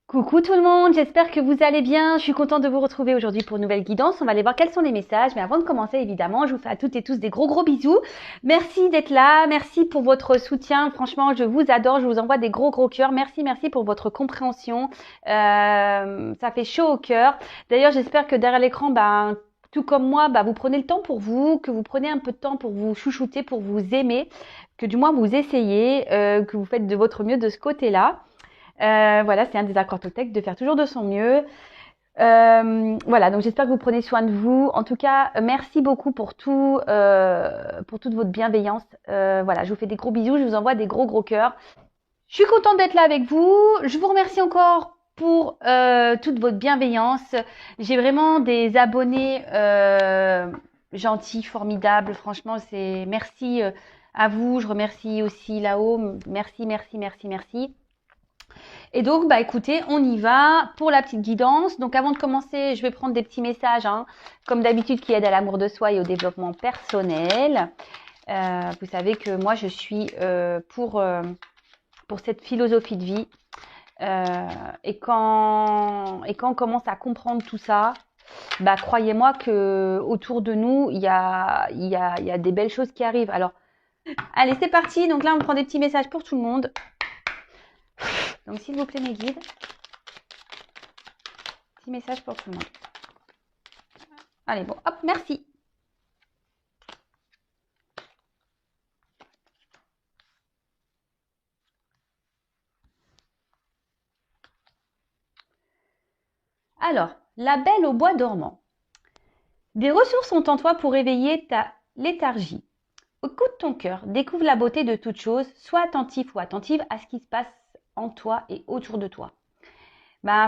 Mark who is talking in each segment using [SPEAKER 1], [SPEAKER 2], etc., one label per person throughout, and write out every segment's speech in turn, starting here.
[SPEAKER 1] Coucou tout le monde, j'espère que vous allez bien. Je suis contente de vous retrouver aujourd'hui pour une nouvelle guidance. On va aller voir quels sont les messages. Mais avant de commencer, évidemment, je vous fais à toutes et tous des gros bisous. Merci d'être là. Merci pour votre soutien. Franchement, je vous adore. Je vous envoie des gros cœurs. Merci pour votre compréhension. Ça fait chaud au cœur. D'ailleurs, j'espère que derrière l'écran, tout comme moi, vous prenez le temps pour vous, que vous prenez un peu de temps pour vous chouchouter, pour vous aimer, que du moins vous essayez, que vous faites de votre mieux de ce côté-là. Voilà, c'est un des accords Toltec de faire toujours de son mieux. Voilà, donc j'espère que vous prenez soin de vous. En tout cas, merci beaucoup pour pour toute votre bienveillance. Voilà, je vous fais des gros bisous, je vous envoie des gros cœurs. Je suis contente d'être là avec vous. Je vous remercie encore pour toute votre bienveillance. J'ai vraiment des abonnés gentils, formidables. Franchement, c'est merci à vous. Je remercie aussi là-haut. Merci. Et donc, écoutez, on y va pour la petite guidance. Donc, avant de commencer, je vais prendre des petits messages, comme d'habitude, qui aident à l'amour de soi et au développement personnel. Vous savez que moi, je suis pour cette philosophie de vie. Et quand on commence à comprendre tout ça, croyez-moi que autour de nous, il y a des belles choses qui arrivent. Alors, allez, c'est parti. Donc là, on prend des petits messages pour tout le monde. Donc, s'il vous plaît, mes guides. Petit message pour tout le monde. Allez, bon, hop, merci. Alors, la belle au bois dormant. Des ressources sont en toi pour éveiller ta léthargie. Écoute ton cœur, découvre la beauté de toute chose, sois attentif ou attentive à ce qui se passe en toi et autour de toi.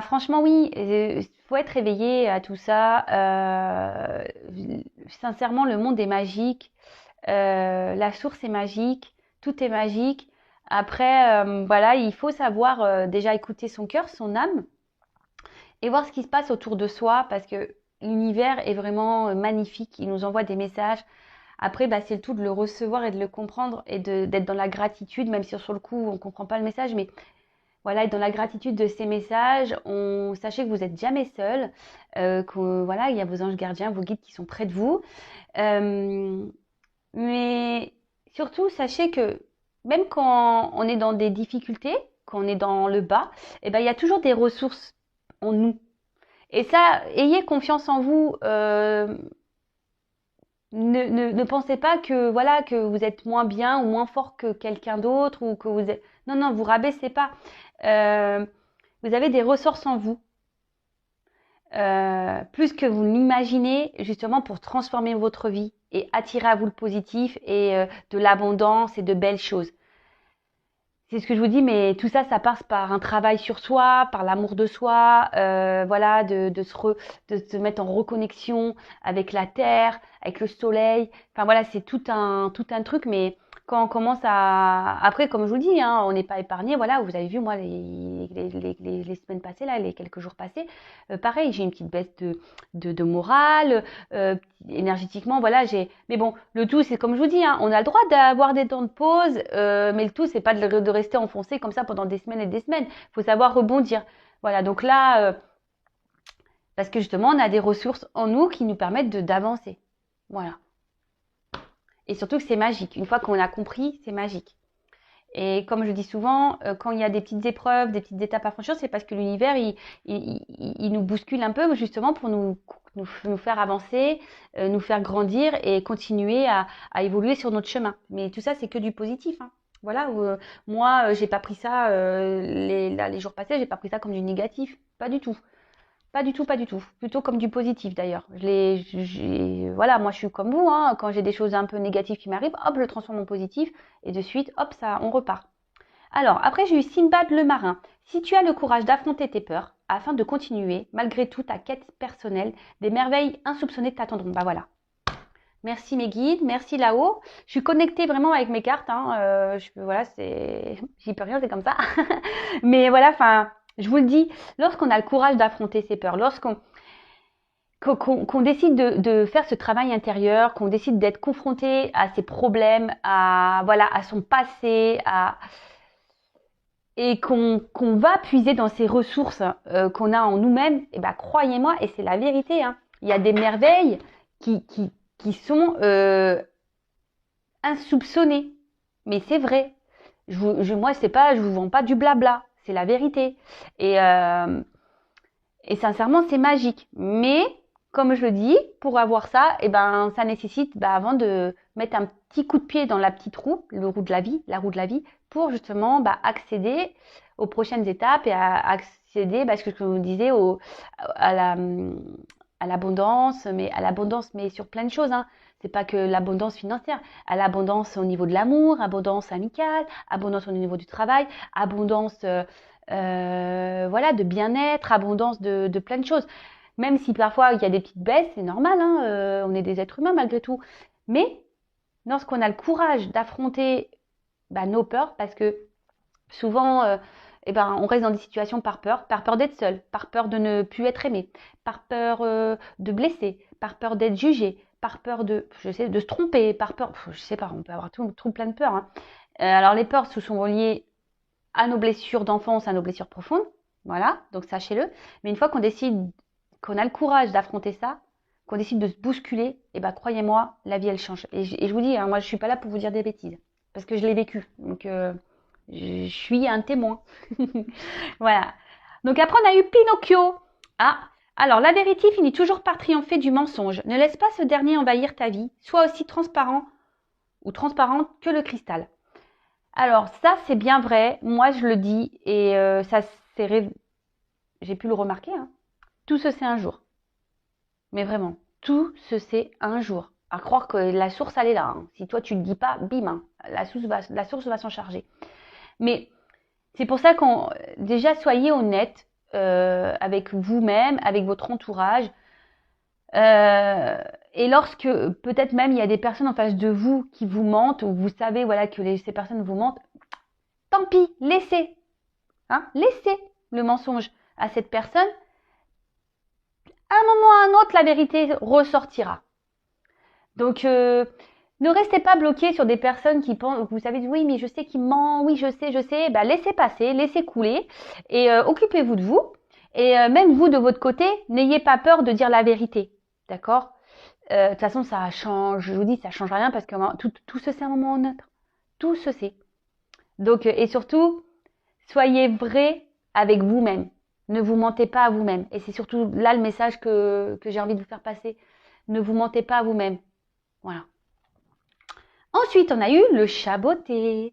[SPEAKER 1] Franchement, oui, il faut être éveillé à tout ça. Sincèrement, le monde est magique. La source est magique. Tout est magique. Après, voilà, il faut savoir déjà écouter son cœur, son âme, et voir ce qui se passe autour de soi, parce que l'univers est vraiment magnifique. Il nous envoie des messages. Après, c'est le tout de le recevoir et de le comprendre et d'être dans la gratitude, même si sur le coup, on ne comprend pas le message, mais voilà, être dans la gratitude de ces messages. Sachez que vous n'êtes jamais seul, voilà, il y a vos anges gardiens, vos guides qui sont près de vous. Mais surtout, sachez que même quand on est dans des difficultés, quand on est dans le bas, il y a toujours des ressources en nous. Et ça, ayez confiance en vous. Ne pensez pas que voilà que vous êtes moins bien ou moins fort que quelqu'un d'autre ou que vous êtes. Non, vous rabaissez pas. Euh, vous avez des ressources en vous, plus que vous l'imaginez, justement pour transformer votre vie et attirer à vous le positif et de l'abondance et de belles choses. C'est ce que je vous dis, mais tout ça, ça passe par un travail sur soi, par l'amour de soi, voilà, de se mettre en reconnexion avec la terre, avec le soleil. Enfin voilà, c'est tout un truc, mais quand on commence à, après, comme je vous dis, on n'est pas épargné. Voilà, vous avez vu moi les semaines passées là, les quelques jours passés, pareil, j'ai une petite baisse de morale, énergétiquement, voilà, mais bon, le tout, c'est comme je vous dis, on a le droit d'avoir des temps de pause, mais le tout, c'est pas de rester enfoncé comme ça pendant des semaines et des semaines. Il faut savoir rebondir. Voilà, donc là, parce que justement, on a des ressources en nous qui nous permettent d'avancer. Voilà. Et surtout que c'est magique. Une fois qu'on a compris, c'est magique. Et comme je dis souvent, quand il y a des petites épreuves, des petites étapes à franchir, c'est parce que l'univers, il nous bouscule un peu justement pour nous faire avancer, nous faire grandir et continuer à évoluer sur notre chemin. Mais tout ça, c'est que du positif. Voilà, moi, j'ai pas pris ça, les jours passés, j'ai pas pris ça comme du négatif. Pas du tout. Pas du tout. Plutôt comme du positif d'ailleurs. Voilà, moi je suis comme vous, quand j'ai des choses un peu négatives qui m'arrivent, hop, je le transforme en positif et de suite, hop, ça, on repart. Alors, après j'ai eu Simbad le marin. Si tu as le courage d'affronter tes peurs afin de continuer, malgré tout, ta quête personnelle, des merveilles insoupçonnées t'attendront. Voilà. Merci mes guides, merci là-haut. Je suis connectée vraiment avec mes cartes. Voilà, j'y peux rien, c'est comme ça. Mais voilà, enfin, je vous le dis, lorsqu'on a le courage d'affronter ses peurs, qu'on décide de faire ce travail intérieur, qu'on décide d'être confronté à ses problèmes, à son passé, et qu'on va puiser dans ces ressources qu'on a en nous-mêmes, et ben croyez-moi, et c'est la vérité, hein, il y a des merveilles qui sont insoupçonnées. Mais c'est vrai. Moi, c'est pas, je vous vends pas du blabla, c'est la vérité. Et sincèrement, c'est magique. Mais, comme je le dis, pour avoir ça, eh ben, ça nécessite, avant de mettre un petit coup de pied dans la petite roue, la roue de la vie, pour justement, accéder aux prochaines étapes et à accéder, ce que je vous disais, à la, à l'abondance, mais sur plein de choses, hein. C'est pas que l'abondance financière, à l'abondance au niveau de l'amour, abondance amicale, abondance au niveau du travail, abondance voilà, de bien-être, abondance de plein de choses. Même si parfois il y a des petites baisses, c'est normal, hein, on est des êtres humains malgré tout. Mais lorsqu'on a le courage d'affronter nos peurs, parce que souvent, on reste dans des situations par peur d'être seul, par peur de ne plus être aimé, par peur de blesser, par peur d'être jugé, par peur de se tromper, par peur, je sais pas, on peut avoir tout plein de peurs, hein. Alors les peurs se sont reliées à nos blessures d'enfance, à nos blessures profondes. Voilà, donc sachez-le. Mais une fois qu'on décide, qu'on a le courage d'affronter ça, qu'on décide de se bousculer, croyez-moi, la vie, elle change. Et je vous dis, hein, moi, je suis pas là pour vous dire des bêtises. Parce que je l'ai vécu. Donc, je suis un témoin. Voilà. Donc après, on a eu Pinocchio. Ah, alors la vérité finit toujours par triompher du mensonge. Ne laisse pas ce dernier envahir ta vie. Sois aussi transparent ou transparente que le cristal. Alors ça, c'est bien vrai. Moi, je le dis et j'ai pu le remarquer, hein. Tout se sait un jour. Mais vraiment, tout se sait un jour. À croire que la source, elle est là, hein. Si toi, tu ne le dis pas, bim, hein, la source va s'en charger. Mais c'est pour ça qu'on déjà soyez honnête avec vous-même, avec votre entourage. Et lorsque peut-être même il y a des personnes en face de vous qui vous mentent, ou vous savez voilà que ces personnes vous mentent, tant pis, laissez. Hein, laissez le mensonge à cette personne. À un moment ou à un autre, la vérité ressortira. Donc, ne restez pas bloqué sur des personnes qui pensent, vous savez, oui, mais je sais qu'il ment, oui, je sais. Laissez passer, laissez couler et occupez-vous de vous. Et même vous, de votre côté, n'ayez pas peur de dire la vérité. D'accord? De toute façon, ça change, je vous dis, ça change rien parce que tout se sait à un moment ou à un autre. Tout se sait. Donc, et surtout, soyez vrai avec vous-même. Ne vous mentez pas à vous-même. Et c'est surtout là le message que j'ai envie de vous faire passer. Ne vous mentez pas à vous-même. Voilà. Ensuite, on a eu le chaboté.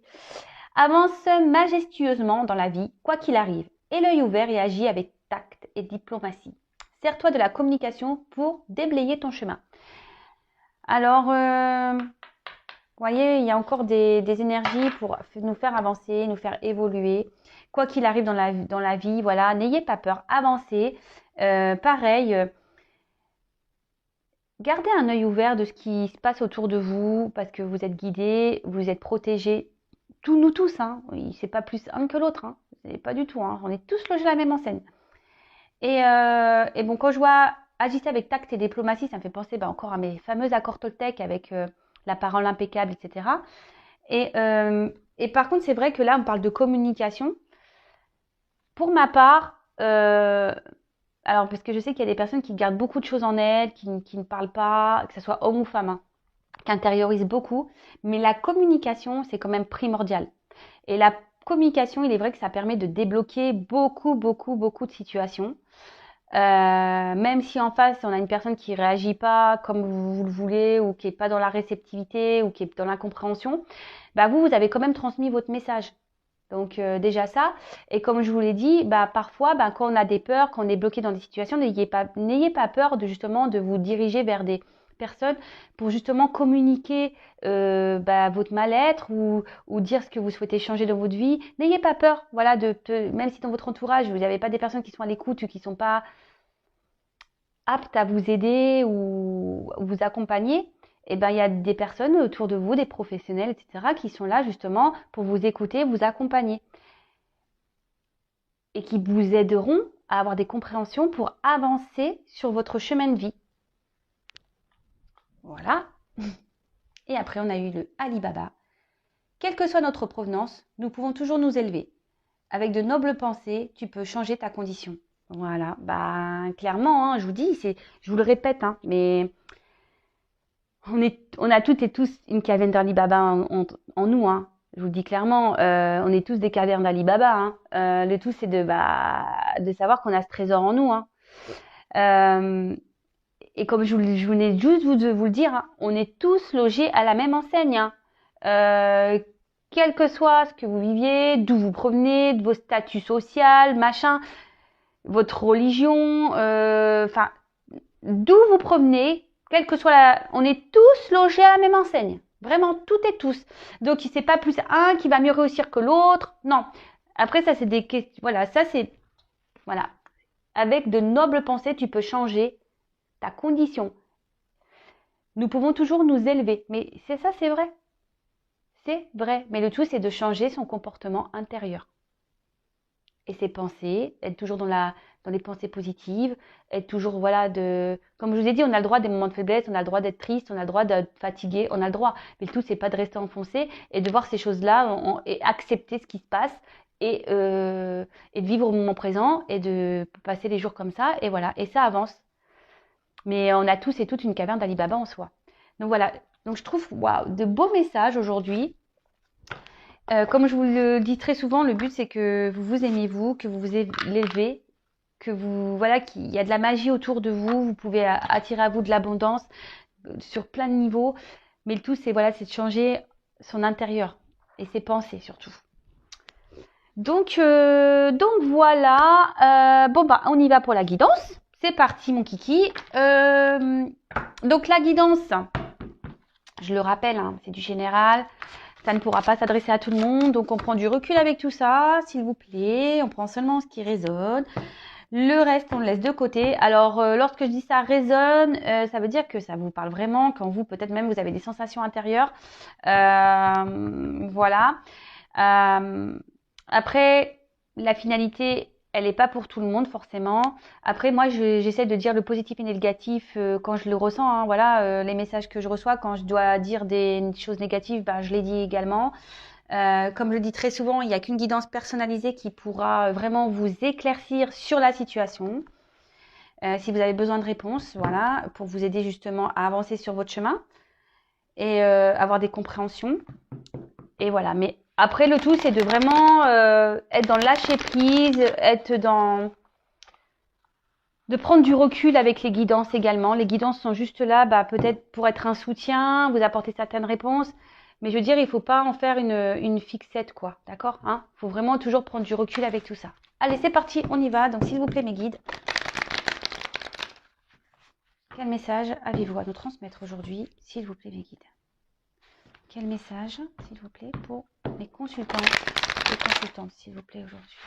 [SPEAKER 1] Avance majestueusement dans la vie, quoi qu'il arrive. Et l'œil ouvert et agis avec tact et diplomatie. Sers-toi de la communication pour déblayer ton chemin. Alors, vous voyez, il y a encore des énergies pour nous faire avancer, nous faire évoluer. Quoi qu'il arrive dans la vie, voilà, n'ayez pas peur, avancez. Pareil, gardez un œil ouvert de ce qui se passe autour de vous, parce que vous êtes guidés, vous êtes protégés. Nous tous, hein. C'est pas plus un que l'autre, hein. C'est pas du tout, hein. On est tous logés à la même enseigne. Et bon, quand je vois agir avec tact et diplomatie, ça me fait penser encore à mes fameux accords Toltec avec la parole impeccable, etc. Et par contre, c'est vrai que là, on parle de communication. Pour ma part, alors parce que je sais qu'il y a des personnes qui gardent beaucoup de choses en elles, qui ne parlent pas, que ce soit homme ou femme, hein, qui intériorisent beaucoup. Mais la communication, c'est quand même primordial. Et la communication, il est vrai que ça permet de débloquer beaucoup de situations. Même si en face, on a une personne qui réagit pas comme vous le voulez, ou qui est pas dans la réceptivité, ou qui est dans l'incompréhension, vous avez quand même transmis votre message. Donc déjà ça. Et comme je vous l'ai dit, parfois, quand on a des peurs, quand on est bloqué dans des situations, n'ayez pas peur de vous diriger vers des personnes pour justement communiquer votre mal-être ou dire ce que vous souhaitez changer dans votre vie. N'ayez pas peur, voilà, même si dans votre entourage, vous n'avez pas des personnes qui sont à l'écoute ou qui sont pas aptes à vous aider ou vous accompagner, il y a des personnes autour de vous, des professionnels, etc., qui sont là justement pour vous écouter, vous accompagner et qui vous aideront à avoir des compréhensions pour avancer sur votre chemin de vie. Voilà. Et après, on a eu le Alibaba. Quelle que soit notre provenance, nous pouvons toujours nous élever. avec de nobles pensées, tu peux changer ta condition. Voilà, bah clairement, hein, je vous dis, je vous le répète, hein, mais on a toutes et tous une caverne d'Ali Baba en nous, hein. Je vous le dis clairement, on est tous des cavernes d'Ali Baba, hein. Le tout, c'est de savoir qu'on a ce trésor en nous, hein. Euh, et comme je venais juste vous le dire, hein, on est tous logés à la même enseigne, hein. Euh, Quel que soit ce que vous viviez, d'où vous provenez, de vos statuts sociaux, machin, votre religion, enfin, d'où vous provenez, quelle que soit on est tous logés à la même enseigne. Vraiment, toutes et tous. Donc, c'est pas plus un qui va mieux réussir que l'autre. Non. Après, ça, c'est des questions. Voilà, ça, c'est. Voilà. Avec de nobles pensées, tu peux changer ta condition. Nous pouvons toujours nous élever. Mais c'est ça, c'est vrai. C'est vrai. Mais le tout, c'est de changer son comportement intérieur. Et ses pensées, être toujours dans les pensées positives, être toujours, voilà, comme je vous ai dit, on a le droit des moments de faiblesse, on a le droit d'être triste, on a le droit d'être fatigué, on a le droit. Mais le tout, c'est pas de rester enfoncé et de voir ces choses-là et accepter ce qui se passe et de vivre au moment présent et de passer les jours comme ça. Et voilà. Et ça avance. Mais on a tous et toutes une caverne d'Ali Baba en soi. Donc voilà. Donc je trouve, waouh, de beaux messages aujourd'hui. Comme je vous le dis très souvent, le but c'est que vous vous aimez vous, que vous vous élevez, que vous voilà, qu'il y a de la magie autour de vous. Vous pouvez attirer à vous de l'abondance sur plein de niveaux. Mais le tout c'est voilà, c'est de changer son intérieur et ses pensées surtout. Donc voilà. Bon bah on y va pour la guidance. C'est parti mon kiki. Donc la guidance, je le rappelle, hein, c'est du général. Ça ne pourra pas s'adresser à tout le monde, donc on prend du recul avec tout ça, s'il vous plaît. On prend seulement ce qui résonne. Le reste, on le laisse de côté. Alors, lorsque je dis ça résonne, ça veut dire que ça vous parle vraiment, quand vous, peut-être même, vous avez des sensations intérieures. Voilà. Après, la finalité, elle n'est pas pour tout le monde forcément. Après, moi, j'essaie de dire le positif et le négatif quand je le ressens, hein. Voilà, les messages que je reçois, quand je dois dire des choses négatives, ben, je les dis également. Comme je le dis très souvent, il n'y a qu'une guidance personnalisée qui pourra vraiment vous éclaircir sur la situation. Si vous avez besoin de réponses, voilà, pour vous aider justement à avancer sur votre chemin et avoir des compréhensions. Et voilà, mais après le tout, c'est de vraiment être dans le lâcher prise, de prendre du recul avec les guidances également. Les guidances sont juste là, bah, peut-être pour être un soutien, vous apporter certaines réponses. Mais je veux dire, il ne faut pas en faire une fixette, quoi. D'accord, hein? Faut vraiment toujours prendre du recul avec tout ça. Allez, c'est parti, on y va. Donc, s'il vous plaît, mes guides, quel message avez-vous à nous transmettre aujourd'hui, s'il vous plaît, mes guides? Quel message, s'il vous plaît, pour mes consultants et consultantes, s'il vous plaît, aujourd'hui?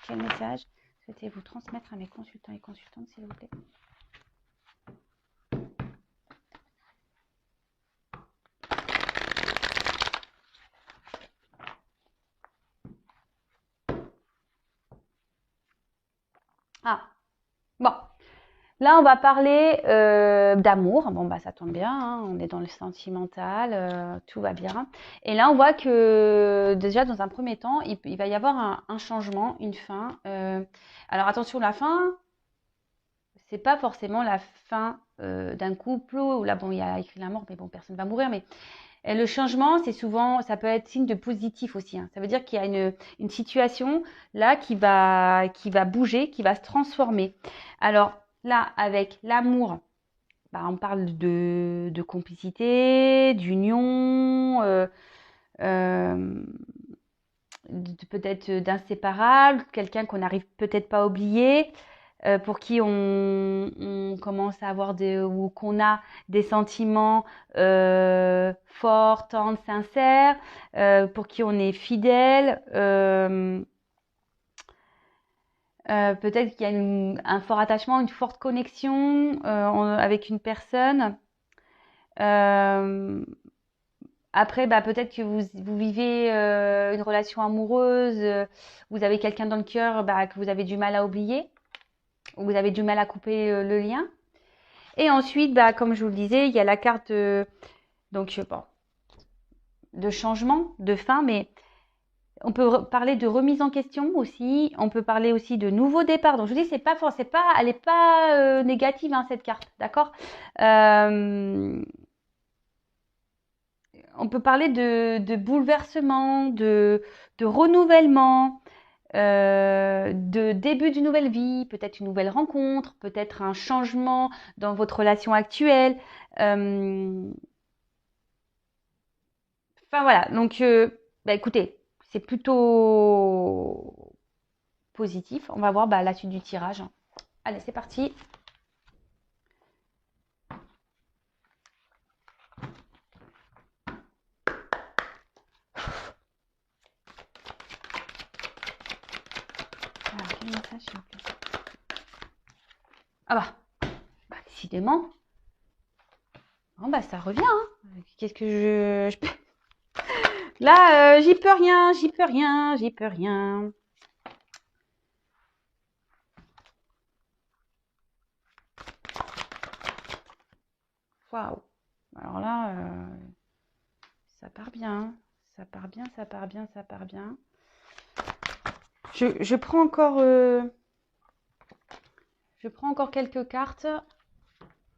[SPEAKER 1] Quel message souhaitez-vous transmettre à mes consultants et consultantes, s'il vous plaît? Ah, bon. Là, on va parler d'amour. Bon, bah, ça tombe bien, hein, on est dans le sentimental, tout va bien. Et là, on voit que déjà, dans un premier temps, il va y avoir un changement, une fin. Alors, attention, la fin, c'est pas forcément la fin d'un couple où là, bon, il y a écrit la mort, mais bon, personne ne va mourir. Mais le changement, c'est souvent, ça peut être signe de positif aussi, hein. Ça veut dire qu'il y a une situation là qui va bouger, qui va se transformer. Alors, là, avec l'amour, bah, on parle de complicité, d'union, euh, peut-être d'inséparable, quelqu'un qu'on n'arrive peut-être pas à oublier, pour qui on commence à avoir ou qu'on a des sentiments forts, tendres, sincères, pour qui on est fidèle. Peut-être qu'il y a un fort attachement, une forte connexion avec une personne. Euh, Après, bah, peut-être que vous vivez une relation amoureuse, vous avez quelqu'un dans le cœur bah, que vous avez du mal à oublier, ou vous avez du mal à couper le lien. Et ensuite, bah, comme je vous le disais, il y a la carte donc, bon, de changement, de fin, mais On peut parler de remise en question aussi. On peut parler aussi de nouveau départ. Donc je vous dis, elle n'est pas négative hein, cette carte, d'accord. On peut parler de bouleversement, de renouvellement, de début d'une nouvelle vie, peut-être une nouvelle rencontre, peut-être un changement dans votre relation actuelle. Enfin voilà, donc bah, écoutez, c'est plutôt positif. On va voir bah, la suite du tirage. Allez, c'est parti. Alors, quel message s'il vous plaît. Ah bah, décidément. Oh, bah ça revient. Hein. Qu'est-ce que je peux... Là, j'y peux rien, j'y peux rien, j'y peux rien. Waouh. Alors là, ça part bien. Ça part bien, ça part bien, ça part bien. Je prends encore... je prends encore quelques cartes.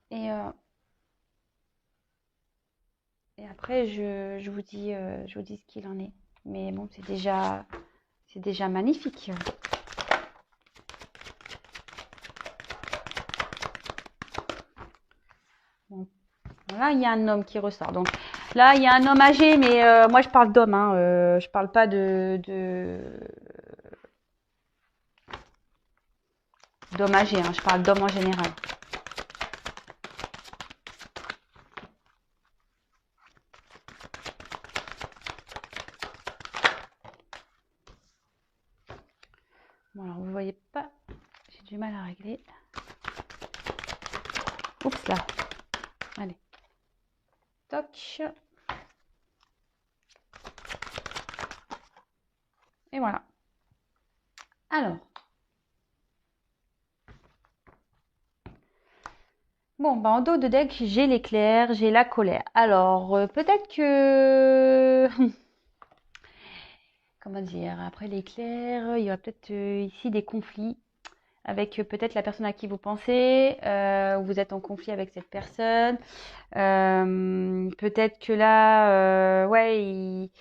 [SPEAKER 1] Et après, je vous dis ce qu'il en est. Mais bon, c'est déjà magnifique. Bon. Là, il y a un homme qui ressort. Donc là, il y a un homme âgé, mais moi, je parle d'homme. Hein, je parle pas d'homme âgé. Hein, je parle d'homme en général. Bon, alors, vous voyez pas. J'ai du mal à régler. Oups là. Allez. Toc. Et voilà. Alors. Bon, bah en dos de deck, j'ai l'éclair, j'ai la colère. Alors, peut-être que... Comment dire? Après l'éclair, il y aura peut-être ici des conflits avec peut-être la personne à qui vous pensez. Vous êtes en conflit avec cette personne. Peut-être que là, ouais,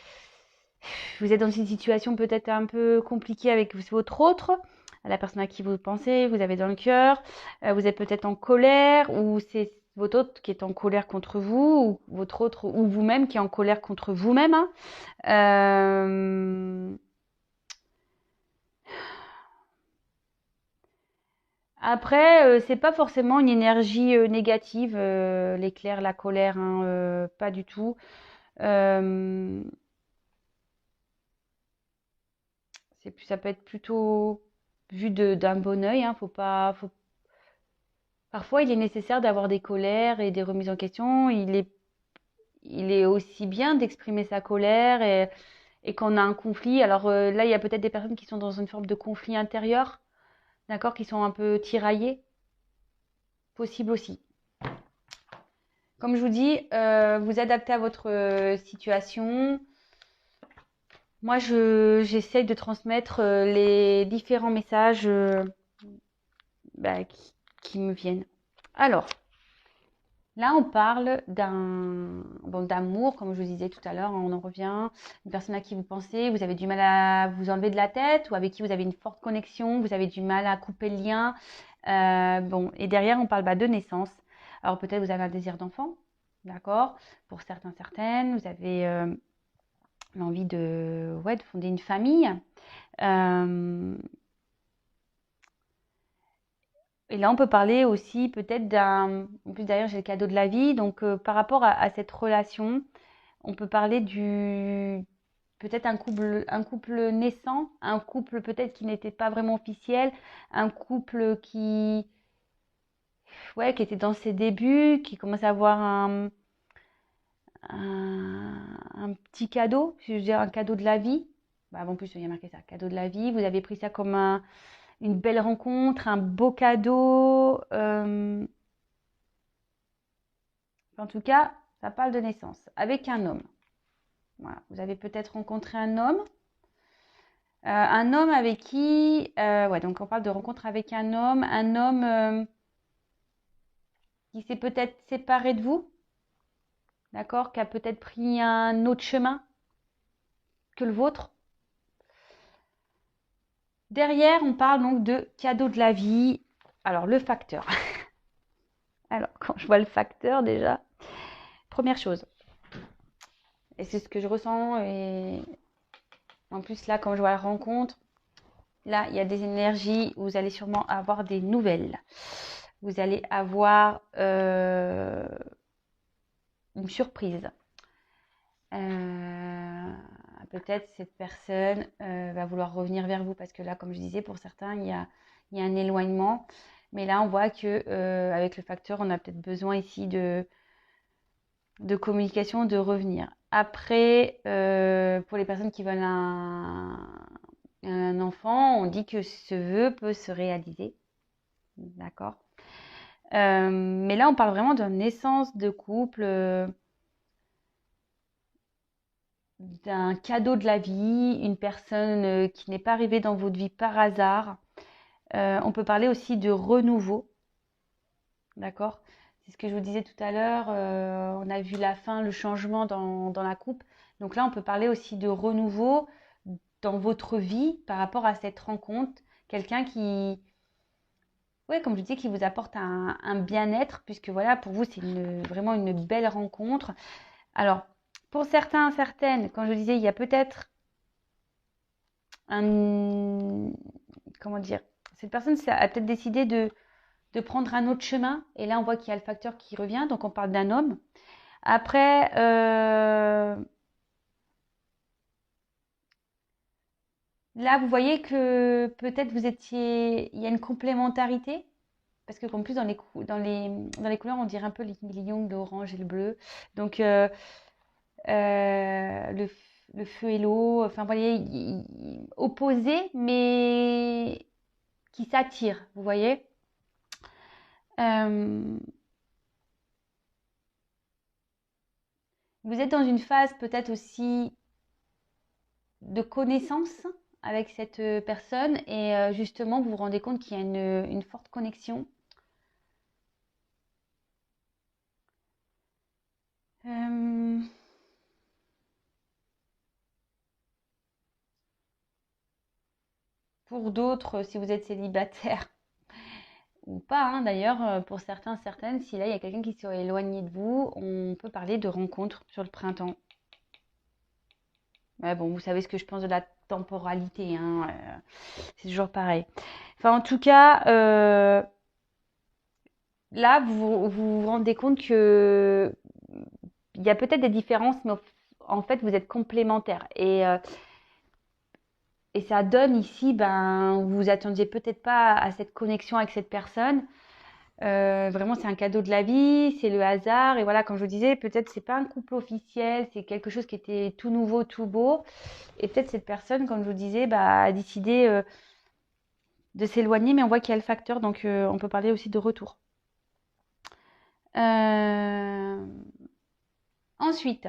[SPEAKER 1] vous êtes dans une situation peut-être un peu compliquée avec votre autre, la personne à qui vous pensez, vous avez dans le cœur. Vous êtes peut-être en colère ou c'est votre autre qui est en colère contre vous ou votre autre ou vous-même qui est en colère contre vous-même. Hein. Après, c'est pas forcément une énergie négative, l'éclair, la colère, hein, pas du tout. Euh, ça peut être plutôt vu d'un bon œil. Hein, Parfois, il est nécessaire d'avoir des colères et des remises en question. Il est aussi bien d'exprimer sa colère et qu'on a un conflit. Alors là, il y a peut-être des personnes qui sont dans une forme de conflit intérieur, d'accord, qui sont un peu tiraillées, possible aussi. Comme je vous dis, vous adaptez à votre situation. Moi, j'essaye de transmettre les différents messages bah, qui me viennent. Alors, là, on parle d'amour, comme je vous disais tout à l'heure, on en revient. Une personne à qui vous pensez, vous avez du mal à vous enlever de la tête ou avec qui vous avez une forte connexion, vous avez du mal à couper le lien. Bon, et derrière, on parle de naissance. Alors, peut-être vous avez un désir d'enfant, d'accord? Pour certains, certaines, vous avez l'envie de fonder une famille. Et là, on peut parler aussi peut-être en plus d'ailleurs, j'ai le cadeau de la vie, donc par rapport à cette relation, on peut parler peut-être un couple naissant, un couple peut-être qui n'était pas vraiment officiel, un couple qui était dans ses débuts, qui commence à avoir un petit cadeau, je veux dire un cadeau de la vie. Bah, en plus, il y a marqué ça, cadeau de la vie. Vous avez pris ça comme une belle rencontre, un beau cadeau. En tout cas, ça parle de naissance avec un homme. Voilà. Vous avez peut-être rencontré un homme Un homme avec qui, ouais, donc on parle de rencontre avec un homme qui s'est peut-être séparé de vous, d'accord, qui a peut-être pris un autre chemin que le vôtre. Derrière, on parle donc de cadeau de la vie. Alors, le facteur. Alors, quand je vois le facteur, déjà, première chose, et c'est ce que je ressens, et en plus, là, quand je vois la rencontre, là, il y a des énergies où vous allez sûrement avoir des nouvelles. Vous allez avoir une surprise. Peut-être cette personne va vouloir revenir vers vous parce que là, comme je disais, pour certains, il y a un éloignement. Mais là, on voit que avec le facteur, on a peut-être besoin ici de communication, de revenir. Après, pour les personnes qui veulent un enfant, on dit que ce vœu peut se réaliser. D'accord. Mais là, on parle vraiment d'une naissance de couple, d'un cadeau de la vie, une personne qui n'est pas arrivée dans votre vie par hasard. On peut parler aussi de renouveau. D'accord. C'est ce que je vous disais tout à l'heure. On a vu la fin, le changement dans la coupe. Donc là, on peut parler aussi de renouveau dans votre vie par rapport à cette rencontre. Quelqu'un qui, ouais, comme je disais, qui vous apporte un bien-être, puisque voilà, pour vous, c'est vraiment une belle rencontre. Alors, pour certains, certaines, quand je disais, il y a peut-être un, comment dire, cette personne a peut-être décidé de prendre un autre chemin. Et là, on voit qu'il y a le facteur qui revient. Donc, on parle d'un homme. Après, là, vous voyez que peut-être il y a une complémentarité. Parce que comme plus dans les couleurs, on dirait un peu les millions de l'orange et le bleu. Donc, le feu et l'eau, enfin, vous voyez, opposés, mais qui s'attirent, vous voyez. Euh, vous êtes dans une phase peut-être aussi de connaissance avec cette personne et justement, vous vous rendez compte qu'il y a une forte connexion. Euh, pour d'autres, si vous êtes célibataire, ou pas, hein, d'ailleurs, pour certains, certaines, si là il y a quelqu'un qui serait éloigné de vous, on peut parler de rencontre sur le printemps. Ouais, bon, vous savez ce que je pense de la temporalité, hein, c'est toujours pareil. Enfin, en tout cas, là, vous rendez compte que il y a peut-être des différences, mais en fait, vous êtes complémentaires. Et ça donne ici, ben, vous vous attendiez peut-être pas à cette connexion avec cette personne. Vraiment, c'est un cadeau de la vie, c'est le hasard. Et voilà, comme je vous disais, peut-être c'est pas un couple officiel, c'est quelque chose qui était tout nouveau, tout beau. Et peut-être cette personne, comme je vous disais, bah, a décidé de s'éloigner, mais on voit qu'il y a le facteur, donc on peut parler aussi de retour. Euh, Ensuite,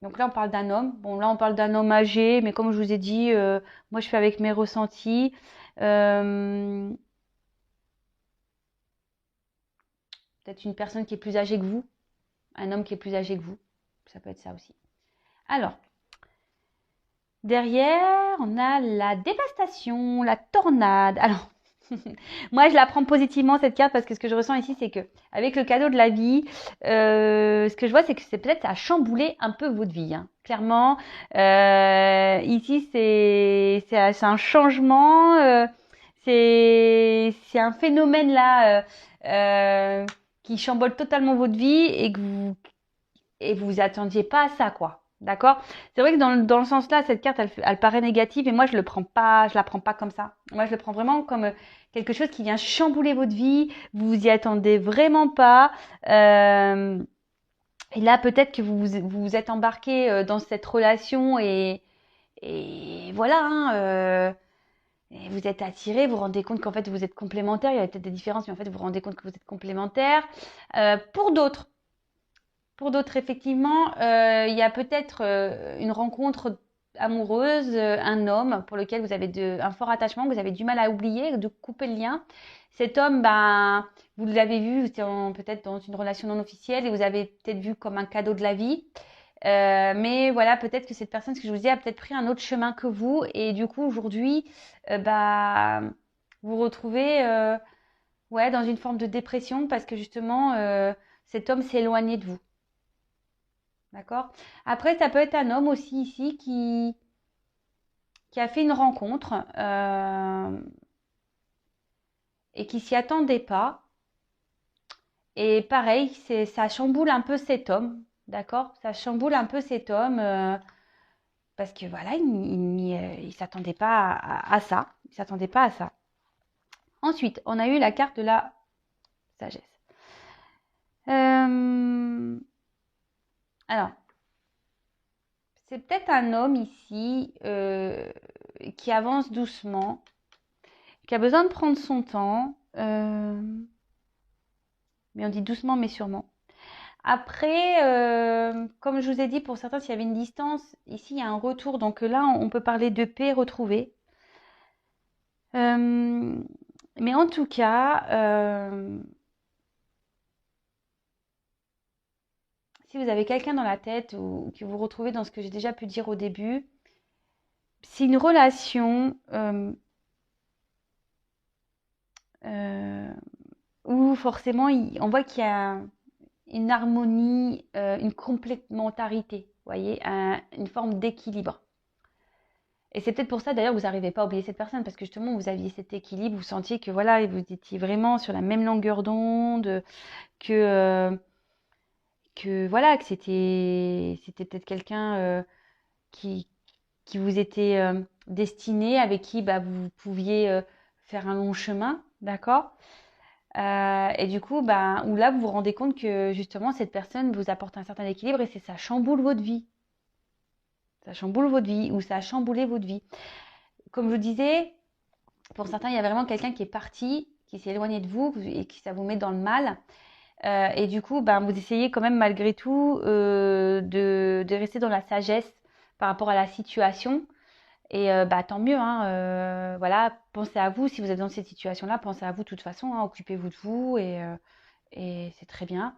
[SPEAKER 1] donc là on parle d'un homme. Bon, là on parle d'un homme âgé, mais comme je vous ai dit, moi je fais avec mes ressentis. Euh, Peut-être une personne qui est plus âgée que vous, un homme qui est plus âgé que vous. Ça peut être ça aussi. Alors, derrière, on a la dévastation, la tornade. Alors, moi, je la prends positivement cette carte parce que ce que je ressens ici, c'est que avec le cadeau de la vie, ce que je vois, c'est que c'est peut-être ça a chamboulé un peu votre vie, hein. Clairement, ici, c'est un changement, c'est un phénomène là qui chamboule totalement votre vie et vous attendiez pas à ça, quoi. D'accord? C'est vrai que dans le sens là, cette carte, elle paraît négative et moi, je la prends pas comme ça. Moi, je le prends vraiment comme quelque chose qui vient chambouler votre vie. Vous vous y attendez vraiment pas. Et là, peut-être que vous êtes embarqué dans cette relation et voilà, hein, et vous êtes attiré, vous vous rendez compte qu'en fait, vous êtes complémentaires. Il y a peut-être des différences, mais en fait, vous vous rendez compte que vous êtes complémentaires. Pour d'autres, effectivement, il y a peut-être une rencontre amoureuse, un homme pour lequel vous avez un fort attachement, que vous avez du mal à oublier, de couper le lien. Cet homme, ben, vous l'avez vu, vous étiez peut-être dans une relation non officielle et vous avez peut-être vu comme un cadeau de la vie. Mais voilà, peut-être que cette personne, ce que je vous dis, a peut-être pris un autre chemin que vous. Et du coup, aujourd'hui, bah, vous vous retrouvez ouais, dans une forme de dépression parce que justement, cet homme s'est éloigné de vous. D'accord? Après, ça peut être un homme aussi ici qui a fait une rencontre et qui s'y attendait pas. Et pareil, ça chamboule un peu cet homme. D'accord? Ça chamboule un peu cet homme. Parce que voilà, il s'attendait pas à ça. Il s'attendait pas à ça. Ensuite, on a eu la carte de la sagesse. Alors, c'est peut-être un homme ici qui avance doucement, qui a besoin de prendre son temps. Mais on dit doucement mais sûrement. Après, comme je vous ai dit, pour certains, s'il y avait une distance, ici, il y a un retour. Donc là, on peut parler de paix retrouvée. Mais en tout cas, si vous avez quelqu'un dans la tête ou que vous retrouvez dans ce que j'ai déjà pu dire au début, c'est une relation où forcément on voit qu'il y a une harmonie, une complémentarité, vous voyez, une forme d'équilibre. Et c'est peut-être pour ça d'ailleurs que vous n'arrivez pas à oublier cette personne, parce que justement vous aviez cet équilibre, vous sentiez que voilà, vous étiez vraiment sur la même longueur d'onde, que, que voilà, que c'était peut-être quelqu'un qui, qui vous était destiné, avec qui bah, vous pouviez faire un long chemin, d'accord? Et du coup, bah, où là, vous vous rendez compte que justement, cette personne vous apporte un certain équilibre et ça chamboule votre vie. Ça chamboule votre vie ou ça a chamboulé votre vie. Comme je vous disais, pour certains, il y a vraiment quelqu'un qui est parti, qui s'est éloigné de vous et qui ça vous met dans le mal. Et du coup, ben, vous essayez quand même malgré tout de rester dans la sagesse par rapport à la situation. Et bah, tant mieux, hein, voilà, pensez à vous. Si vous êtes dans cette situation-là, pensez à vous de toute façon, hein, occupez-vous de vous et c'est très bien.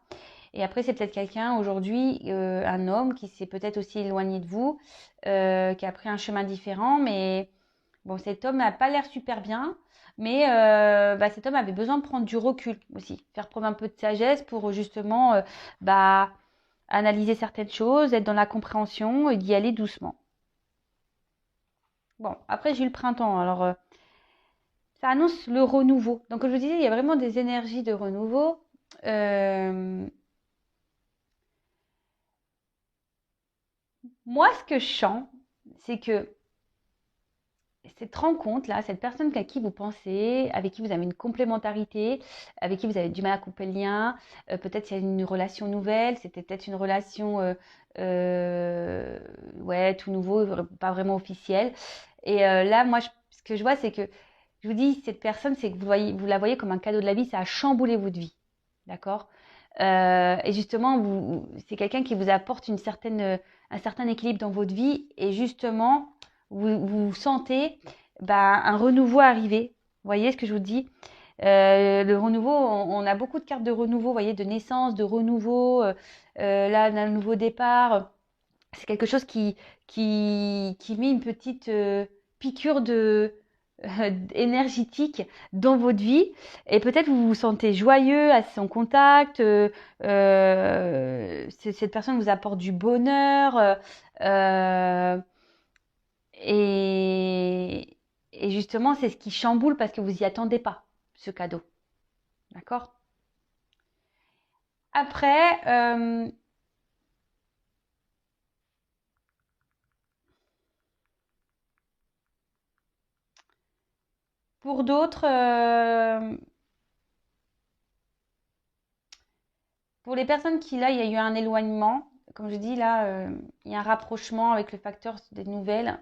[SPEAKER 1] Et après, c'est peut-être quelqu'un aujourd'hui, un homme qui s'est peut-être aussi éloigné de vous, qui a pris un chemin différent, mais bon, cet homme n'a pas l'air super bien, mais bah, cet homme avait besoin de prendre du recul aussi, faire preuve un peu de sagesse pour justement bah, analyser certaines choses, être dans la compréhension et d'y aller doucement. Bon, après j'ai eu le printemps, alors ça annonce le renouveau. Donc comme je vous disais, il y a vraiment des énergies de renouveau. Euh, Moi, ce que je sens, c'est que cette rencontre-là, cette personne à qui vous pensez, avec qui vous avez une complémentarité, avec qui vous avez du mal à couper le lien, peut-être il y a une relation nouvelle, c'était peut-être une relation ouais, tout nouveau, pas vraiment officielle. Et là, moi, ce que je vois, c'est que je vous dis, cette personne, c'est que vous la voyez comme un cadeau de la vie, ça a chamboulé votre vie. D'accord? Et justement, c'est quelqu'un qui vous apporte un certain équilibre dans votre vie. Et justement, vous sentez bah, un renouveau arriver. Vous voyez ce que je vous dis? Le renouveau, on a beaucoup de cartes de renouveau, vous voyez, de naissance, de renouveau, là, d'un nouveau départ. C'est quelque chose qui met une petite piqûre énergétique dans votre vie. Et peut-être vous vous sentez joyeux à son contact. Cette personne vous apporte du bonheur. Euh, et, et justement, c'est ce qui chamboule parce que vous y attendez pas, ce cadeau. D'accord? Après, pour d'autres, pour les personnes qui, là, il y a eu un éloignement, comme je dis, là, il y a un rapprochement avec le facteur des nouvelles.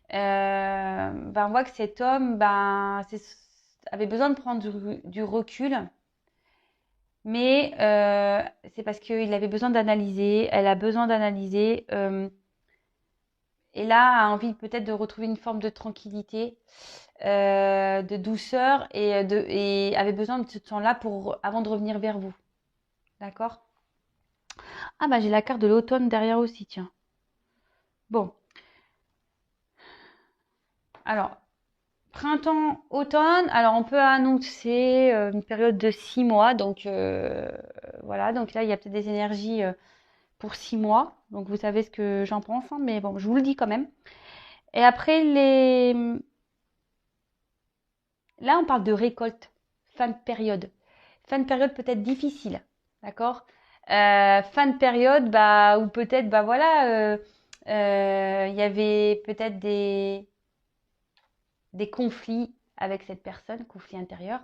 [SPEAKER 1] Ben, on voit que cet homme ben, avait besoin de prendre du recul, mais c'est parce qu'il avait besoin d'analyser, elle a besoin d'analyser, et là a envie peut-être de retrouver une forme de tranquillité, de douceur et avait besoin de ce temps-là avant de revenir vers vous. D'accord? Ah bah j'ai la carte de l'automne derrière aussi, tiens. Bon, alors printemps, automne, alors on peut annoncer une période de 6 mois, donc voilà, donc là il y a peut-être des énergies pour 6 mois, donc vous savez ce que j'en pense, hein, mais bon, je vous le dis quand même. Et après, là on parle de récolte, fin de période. Fin de période peut-être difficile, d'accord? Fin de période, bah, ou peut-être, bah voilà, il y avait peut-être des conflits avec cette personne, conflits intérieurs.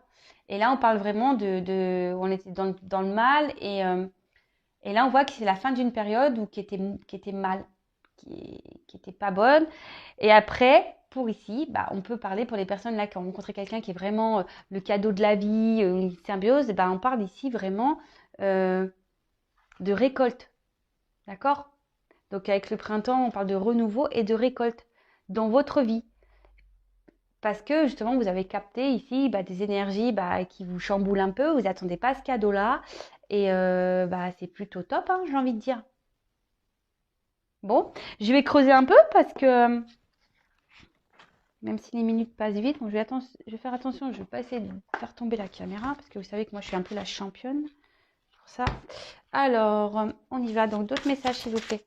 [SPEAKER 1] Et là, on parle vraiment on était dans le mal et là, on voit que c'est la fin d'une période qui était mal, qui était pas bonne. Et après, pour ici, bah, on peut parler pour les personnes là qui ont rencontré quelqu'un qui est vraiment le cadeau de la vie, une symbiose. Bah, on parle ici vraiment euh, de récolte, d'accord? Donc avec le printemps, on parle de renouveau et de récolte dans votre vie. Parce que justement, vous avez capté ici bah, des énergies bah, qui vous chamboulent un peu, vous n'attendez pas à ce cadeau-là. Et bah, c'est plutôt top, hein, j'ai envie de dire. Bon, je vais creuser un peu parce que même si les minutes passent vite, bon, je vais faire attention, je ne vais pas essayer de faire tomber la caméra parce que vous savez que moi je suis un peu la championne pour ça. Alors, on y va. Donc d'autres messages s'il vous plaît.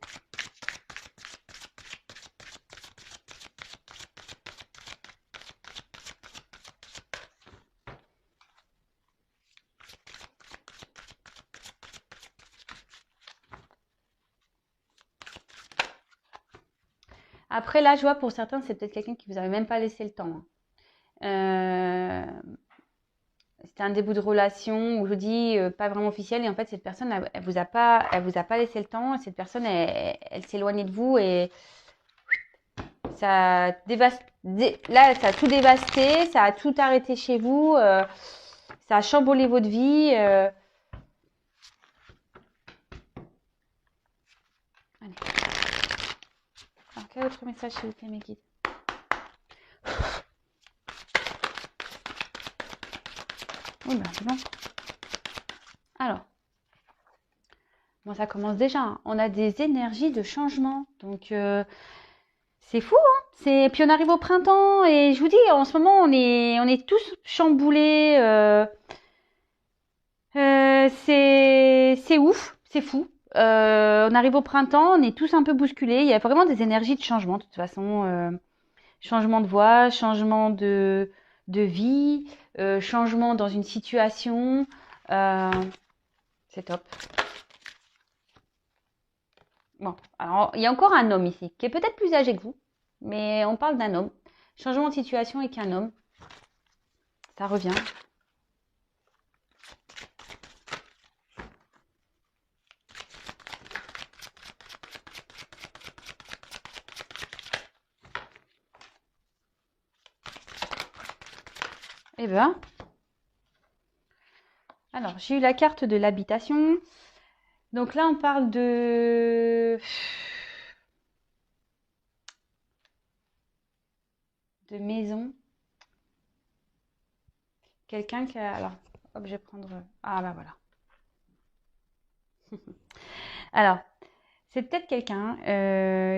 [SPEAKER 1] Après, là, je vois pour certains, c'est peut-être quelqu'un qui vous avait même pas laissé le temps, hein. C'était un début de relation où je vous dis pas vraiment officiel et en fait cette personne elle vous a pas laissé le temps et cette personne elle s'éloignait de vous et ça là ça a tout dévasté, ça a tout arrêté chez vous, ça a chamboulé votre vie. Allez. Alors quel autre message s'il vous plaît mes guides? Oui ben c'est bon. Alors, bon, ça commence déjà, hein. On a des énergies de changement. Donc, c'est fou, hein. Puis on arrive au printemps et je vous dis, en ce moment, on est tous chamboulés. C'est ouf, c'est fou. On arrive au printemps, on est tous un peu bousculés. Il y a vraiment des énergies de changement, de toute façon. Changement de voix, changement de vie, changement dans une situation. C'est top. Bon, alors il y a encore un homme ici, qui est peut-être plus âgé que vous, mais on parle d'un homme. Changement de situation avec un homme. Ça revient. Eh ben. Alors, j'ai eu la carte de l'habitation. Donc là, on parle de maison. Quelqu'un qui a... Alors, hop, je vais prendre... Ah, bah voilà. Alors, c'est peut-être quelqu'un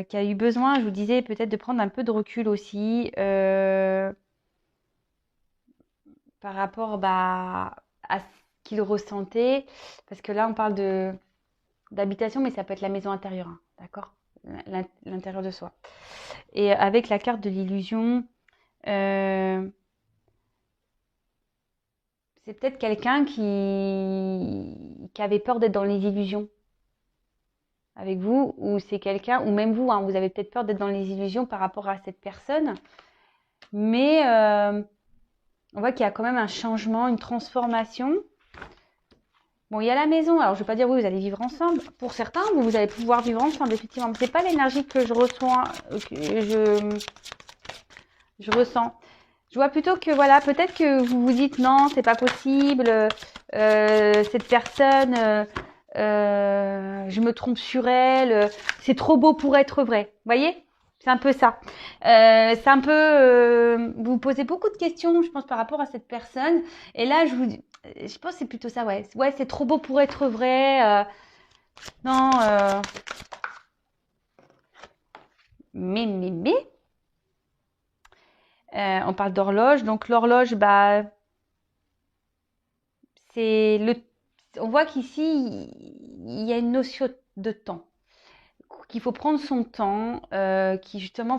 [SPEAKER 1] qui a eu besoin, je vous disais, peut-être de prendre un peu de recul aussi par rapport bah, à ce qu'il ressentait. Parce que là, on parle d'habitation, mais ça peut être la maison intérieure, hein, d'accord? L'intérieur de soi. Et avec la carte de l'illusion, c'est peut-être quelqu'un qui avait peur d'être dans les illusions avec vous, ou c'est quelqu'un, ou même vous, hein, vous avez peut-être peur d'être dans les illusions par rapport à cette personne, mais on voit qu'il y a quand même un changement, une transformation. Bon, il y a la maison, alors je ne vais pas dire oui, vous allez vivre ensemble. Pour certains, vous allez pouvoir vivre ensemble, effectivement. Ce n'est pas l'énergie que je reçois, que je ressens. Je vois plutôt que, voilà, peut-être que vous vous dites non, c'est pas possible, cette personne, je me trompe sur elle, c'est trop beau pour être vrai. Vous voyez? C'est un peu ça. C'est un peu, vous vous posez beaucoup de questions, je pense, par rapport à cette personne. Et là, je pense que c'est plutôt ça, ouais. Ouais, c'est trop beau pour être vrai. Non, mais. On parle d'horloge. Donc l'horloge, bah, c'est le. On voit qu'ici, il y a une notion de temps. Qu'il faut prendre son temps, qui justement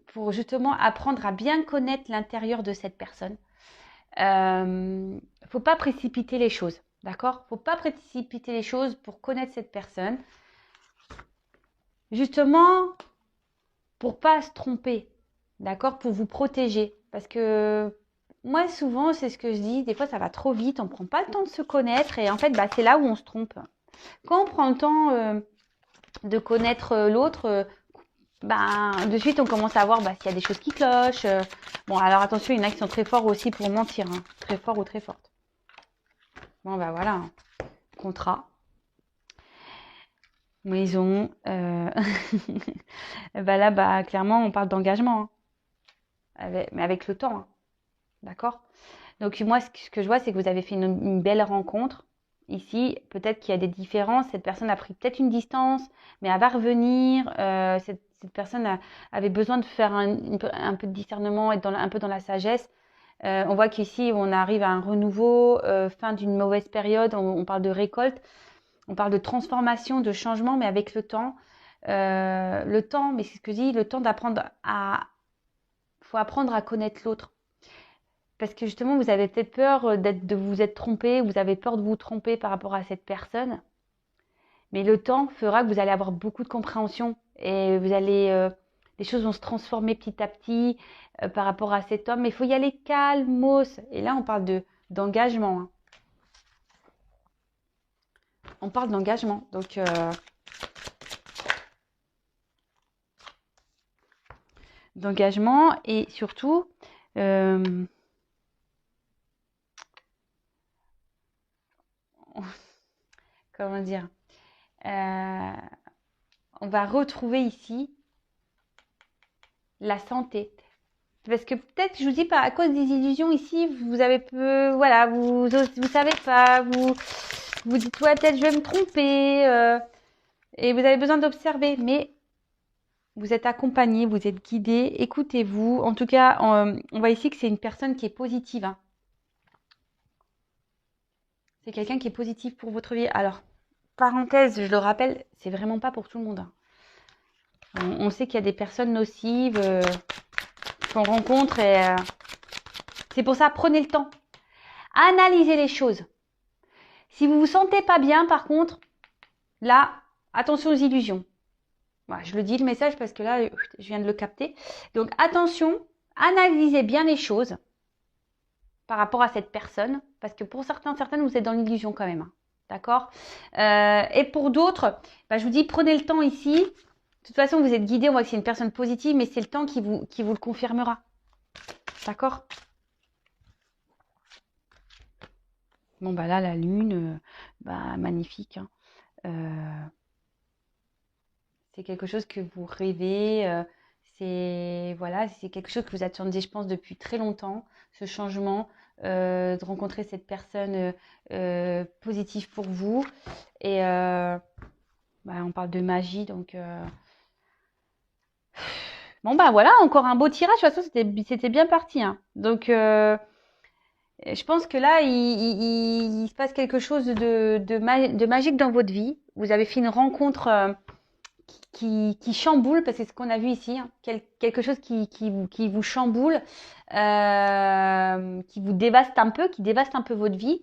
[SPEAKER 1] pour justement apprendre à bien connaître l'intérieur de cette personne. Faut pas précipiter les choses, d'accord? Faut pas précipiter les choses pour connaître cette personne. Justement, pour pas se tromper, d'accord? Pour vous protéger. Parce que moi, souvent, c'est ce que je dis, des fois, ça va trop vite, on prend pas le temps de se connaître et en fait, bah, c'est là où on se trompe. Quand on prend le temps de connaître l'autre, ben, de suite, on commence à voir bah, s'il y a des choses qui clochent. Bon, alors attention, il y en a qui sont très forts aussi pour mentir, hein. Très forts ou très fortes. Bon, bah voilà, hein. Contrat, maison. Bah là, bah, clairement, on parle d'engagement, hein. Mais avec le temps, hein. D'accord? Donc, moi, ce que je vois, c'est que vous avez fait une belle rencontre. Ici, peut-être qu'il y a des différences. Cette personne a pris peut-être une distance, mais elle va revenir. Cette personne avait besoin de faire un peu de discernement, être un peu dans la sagesse. On voit qu'ici, on arrive à un renouveau, fin d'une mauvaise période. On parle de récolte, on parle de transformation, de changement, mais avec le temps. Le temps, mais c'est ce que je dis, le temps d'apprendre faut apprendre à connaître l'autre. Parce que justement, vous avez peut-être peur de vous être trompé, vous avez peur de vous tromper par rapport à cette personne. Mais le temps fera que vous allez avoir beaucoup de compréhension et les choses vont se transformer petit à petit par rapport à cet homme. Mais il faut y aller calmos. Et là, on parle d'engagement, hein. On parle d'engagement. Donc, d'engagement et surtout, comment dire, on va retrouver ici la santé. Parce que peut-être, je vous dis, à cause des illusions ici, vous avez peu, voilà, vous savez pas, vous dites, ouais, peut-être je vais me tromper, et vous avez besoin d'observer, mais vous êtes accompagné, vous êtes guidé, écoutez-vous. En tout cas, on voit ici que c'est une personne qui est positive, hein. C'est quelqu'un qui est positif pour votre vie. Alors, parenthèse, je le rappelle, c'est vraiment pas pour tout le monde, hein. On sait qu'il y a des personnes nocives qu'on rencontre et c'est pour ça, prenez le temps. Analysez les choses. Si vous vous sentez pas bien, par contre, là, attention aux illusions. Voilà, je le dis le message parce que là, je viens de le capter. Donc attention, analysez bien les choses par rapport à cette personne, parce que pour certaines, vous êtes dans l'illusion quand même, hein. D'accord? Et pour d'autres, bah, je vous dis, prenez le temps ici. De toute façon, vous êtes guidé, on voit que c'est une personne positive, mais c'est le temps qui vous le confirmera. D'accord? Bon, bah là, la lune, bah, magnifique, hein. C'est quelque chose que vous rêvez, voilà, c'est quelque chose que vous attendiez, je pense, depuis très longtemps, ce changement, de rencontrer cette personne positive pour vous. Et bah, on parle de magie, donc bon bah voilà, encore un beau tirage. De toute façon, c'était bien parti, hein. Donc je pense que là, il se passe quelque chose de magique dans votre vie. Vous avez fait une rencontre qui chamboule, parce que c'est ce qu'on a vu ici, hein, quelque chose qui vous chamboule, qui vous dévaste un peu, qui dévaste un peu votre vie.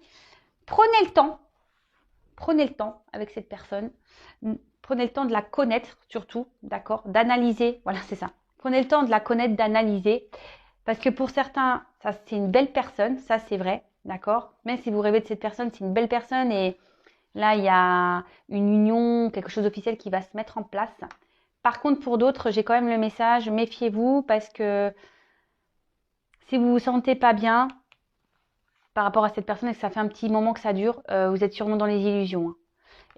[SPEAKER 1] Prenez le temps avec cette personne. Prenez le temps de la connaître surtout, d'accord? D'analyser, voilà, c'est ça. Prenez le temps de la connaître, d'analyser. Parce que pour certains, ça c'est une belle personne, ça c'est vrai, d'accord? Même si vous rêvez de cette personne, c'est une belle personne et là, il y a une union, quelque chose d'officiel qui va se mettre en place. Par contre, pour d'autres, j'ai quand même le message, méfiez-vous parce que si vous vous sentez pas bien par rapport à cette personne et que ça fait un petit moment que ça dure, vous êtes sûrement dans les illusions, hein.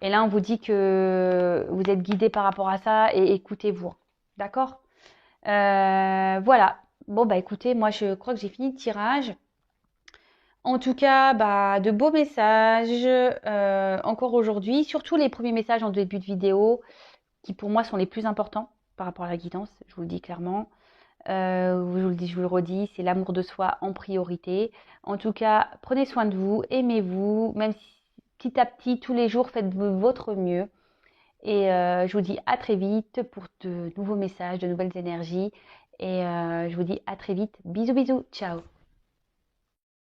[SPEAKER 1] Et là, on vous dit que vous êtes guidé par rapport à ça et écoutez-vous. D'accord? Voilà. Bon, bah écoutez, moi je crois que j'ai fini le tirage. En tout cas, bah, de beaux messages encore aujourd'hui, surtout les premiers messages en début de vidéo, qui pour moi sont les plus importants par rapport à la guidance, je vous le dis clairement. Je vous le dis, je vous le redis, c'est l'amour de soi en priorité. En tout cas, prenez soin de vous, aimez-vous, même si petit à petit, tous les jours, faites votre mieux. Et je vous dis à très vite pour de nouveaux messages, de nouvelles énergies. Et je vous dis à très vite. Bisous, bisous. Ciao.